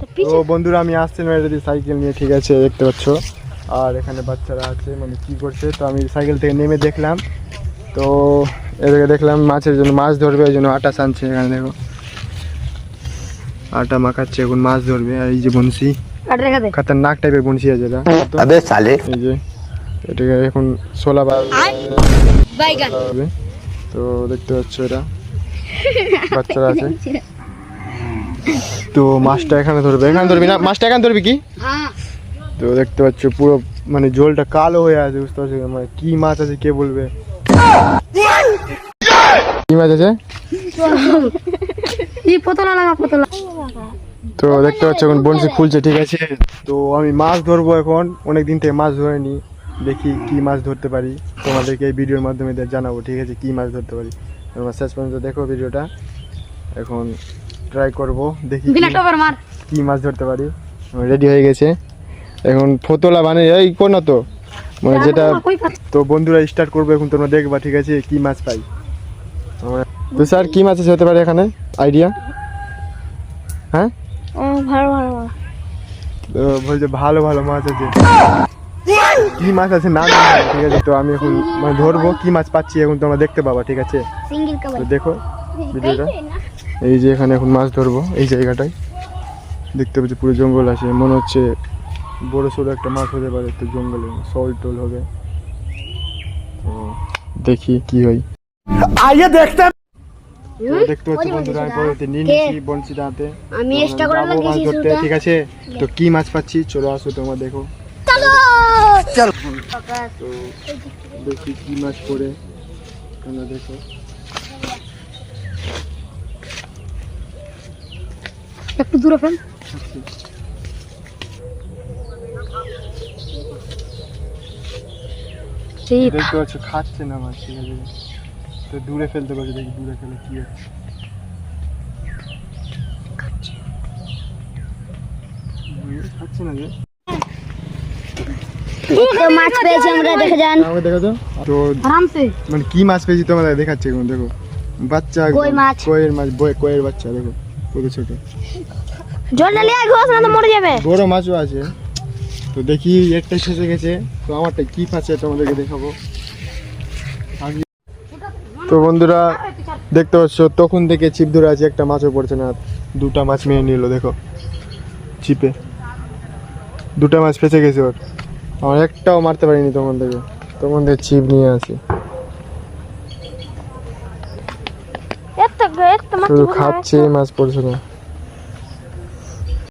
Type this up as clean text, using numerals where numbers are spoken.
তো বন্ধুরা আমি আসছিলাম এটা দিয়ে সাইকেল নিয়ে, ঠিক আছে দেখতে পাচ্ছ। আর এখানে বাচ্চারা আছে, মানে কি করছে, তো আমি সাইকেল থেকে নেমে দেখলাম। তো এদিকে দেখলাম মাছের জন্য, মাছ ধরবে ওই জন্য আটা সানছে। এখানে দেখো আটা মাখাচ্ছে, এখন মাছ ধরবে। আর এই যে বনশি, খতরনাক টাইপের বনশি আছে এটা। এই যে এটাকে এখন 16 বার হবে। তো দেখতে পাচ্ছ এটা বাচ্চারা আছে। তো মাছটা এখানে ধরবে, এখানে ধরবি না, মাছটা এখানে ধরবি কি। তো দেখতে পাচ্ছ পুরো মানে জলটা কালো হয়ে আছে, বুঝতে পারছো, মানে কি মাছ আছে কে বলবে। কি মাছ আছে? তো দেখতে পাচ্ছ এখন বনশি খুলছে, ঠিক আছে। তো আমি মাছ ধরবো এখন, অনেকদিন থেকে মাছ ধরিনি, দেখি কি মাছ ধরতে পারি, তোমাদেরকে এই ভিডিওর মাধ্যমে জানাবো, ঠিক আছে, কি মাছ ধরতে পারি। তোমরা শেষ পর্যন্ত দেখো ভিডিওটা। এখন ট্রাই করব, দেখি কি মাছ ধরতে পারি। রেডি হয়ে গেছে, এখন ফতলা বানিয়ে এই কোন তো মানে যেটা। তো বন্ধুরা স্টার্ট করবো এখন, তোমরা দেখবা, ঠিক আছে, কি মাছ পাই। তো স্যার কি মাছ আছে হতে পারে এখানে, আইডিয়া? হ্যাঁ বলছে ভালো ভালো মাছ আছে, কি মাছ আছে না, ঠিক আছে। তো আমি এখন মানে ধরবো, কি মাছ পাচ্ছি এখন তোমরা দেখতে পাবা, ঠিক আছে। তো দেখো ভিডিওটা। এই যে এখানে এখন মাছ ধরবো, এই জায়গাটায় দেখতে পাচ্ছি পুরো জঙ্গল আছে, মনে হচ্ছে বড় সড়ো একটা মাছ হতে পারে, তো জঙ্গলে শোল টোল হবে। তো দেখি কি হয়। আইয়ে দেখতে দেখতে পাচ্ছি বন্ধুরা, আমি পরে নিয়ে নিয়েছি বনশি দাঁতে, আমি এক্সট্রা করে লাগিয়েছি ধরতে, ঠিক আছে। তো কি মাছ পাচ্ছি চলো আসো তোমরা দেখো, চলো চলো। তো দেখি কি মাছ পড়ে, তোমরা দেখো। একটু দূরে ফেল। দেখতে পাচ্ছ খাচ্ছে না মাছ, ঠিক আছে। তো দূরে ফেলতে পারছি, দেখি দূরে ফেলে কি হচ্ছে। খাচ্ছে না যে, মাছ পেয়েছি আমরা, দেখে যান। আমাকে দেখো তো আরামসে মানে কি মাছ পেয়েছি তোমাদের দেখাচ্ছি এখন, দেখো বাচ্চা কোয়ের মাছ, কোয়ের বাচ্চা দেখো কত ছোট। জলটা নিয়ে ঘোষ না তো মরে যাবে। বড় মাছও আছে। তো দেখি একটা শেষে গেছে, তো আমারটা কি পাচ্ছে তোমাদেরকে দেখাবো। তো বন্ধুরা দেখতে পাচ্ছ তখন থেকে ছিপ ধরে আছে, একটা মাছও পড়ছে না। দুটা মাছ মেরে নিল, দেখো ছিপে দুটা মাছ ফেঁসে গেছে ওর। আমার একটাও মারতে পারিনি তখন থেকে ছিপ নিয়ে আসি, শুধু খাচ্ছে, মাছ পড়ছে না।